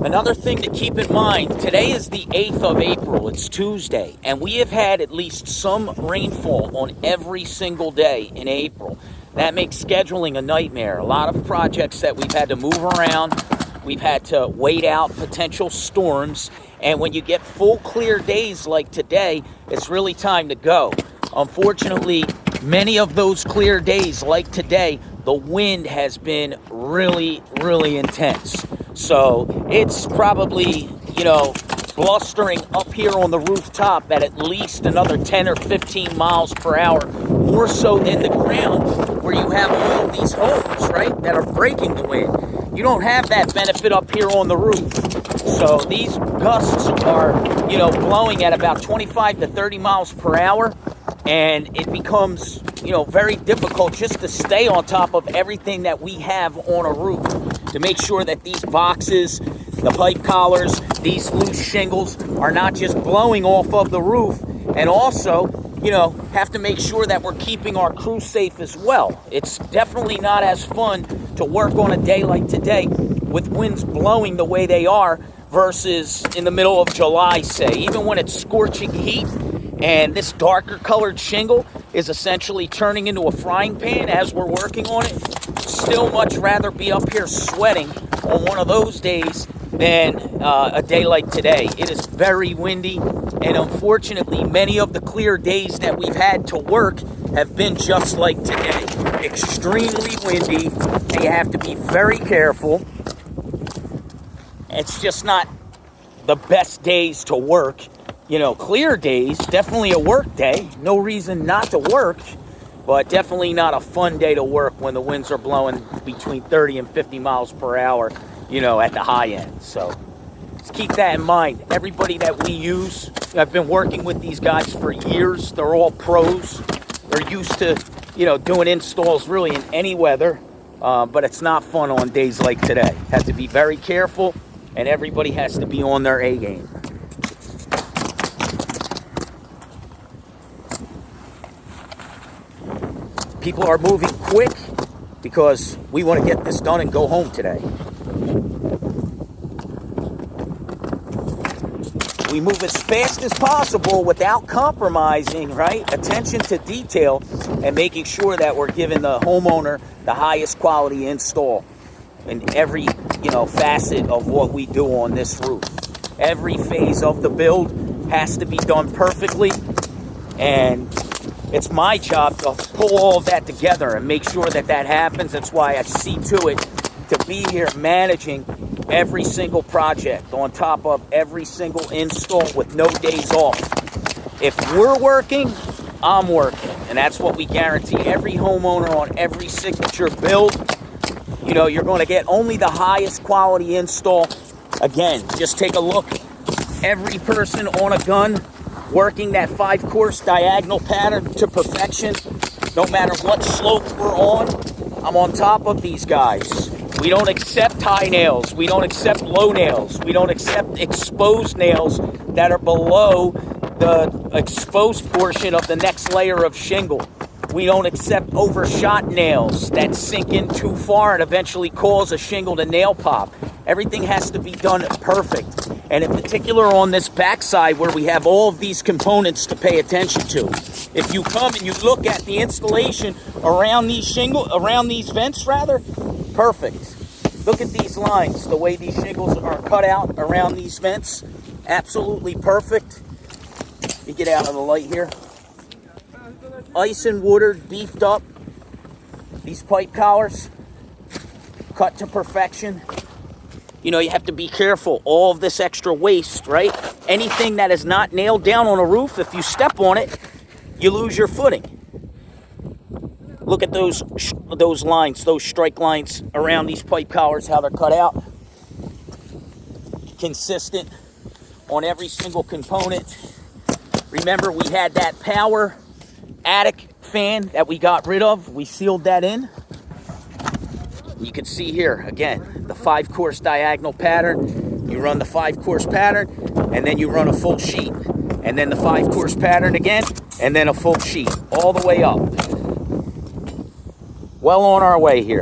Another thing to keep in mind, today is the 8th of April, it's Tuesday, and we have had at least some rainfall on every single day in April. That makes scheduling a nightmare. A lot of projects that we've had to move around, we've had to wait out potential storms, and when you get full clear days like today, it's really time to go. Unfortunately, many of those clear days like today, the wind has been really, really intense. So it's probably, blustering up here on the rooftop at least another 10 or 15 miles per hour, more so than the ground where you have all of these homes, right, that are breaking the wind. You don't have that benefit up here on the roof. So these gusts are, blowing at about 25 to 30 miles per hour. And it becomes, very difficult just to stay on top of everything that we have on a roof to make sure that these boxes, the pipe collars, these loose shingles are not just blowing off of the roof. And also, have to make sure that we're keeping our crew safe as well. It's definitely not as fun to work on a day like today with winds blowing the way they are versus in the middle of July, say. Even when it's scorching heat, and this darker colored shingle is essentially turning into a frying pan as we're working on it. Still much rather be up here sweating on one of those days than a day like today. It is very windy, and unfortunately, many of the clear days that we've had to work have been just like today. Extremely windy, and you have to be very careful. It's just not the best days to work. Clear days, definitely a work day. No reason not to work, but definitely not a fun day to work when the winds are blowing between 30 and 50 miles per hour, at the high end. So just keep that in mind. Everybody that we use, I've been working with these guys for years. They're all pros. They're used to, doing installs really in any weather, but it's not fun on days like today. Have to be very careful, and everybody has to be on their A game. People are moving quick because we want to get this done and go home today. We move as fast as possible without compromising, right? Attention to detail and making sure that we're giving the homeowner the highest quality install in every, facet of what we do on this roof. Every phase of the build has to be done perfectly, and it's my job to pull all of that together and make sure that that happens. That's why I see to it to be here managing every single project on top of every single install with no days off. If we're working, I'm working. And that's what we guarantee every homeowner on every signature build. You're going to get only the highest quality install. Again, just take a look. Every person on a gun working that 5-course diagonal pattern to perfection. No matter what slope we're on, I'm on top of these guys. We don't accept high nails. We don't accept low nails. We don't accept exposed nails that are below the exposed portion of the next layer of shingle. We don't accept overshot nails that sink in too far and eventually cause a shingle to nail pop. Everything has to be done perfect. And in particular on this backside where we have all of these components to pay attention to. If you come and you look at the installation around these vents, perfect. Look at these lines, the way these shingles are cut out around these vents. Absolutely perfect. Let me get out of the light here. Ice and watered, beefed up. These pipe collars, cut to perfection. You have to be careful. All of this extra waste, right? Anything that is not nailed down on a roof, if you step on it, you lose your footing. Look at those lines, those strike lines around these pipe collars, how they're cut out. Consistent on every single component. Remember, we had that power attic fan that we got rid of. We sealed that in. You can see here, again, the 5-course diagonal pattern. You run the 5-course pattern, and then you run a full sheet. And then the 5-course pattern again, and then a full sheet. All the way up. Well on our way here.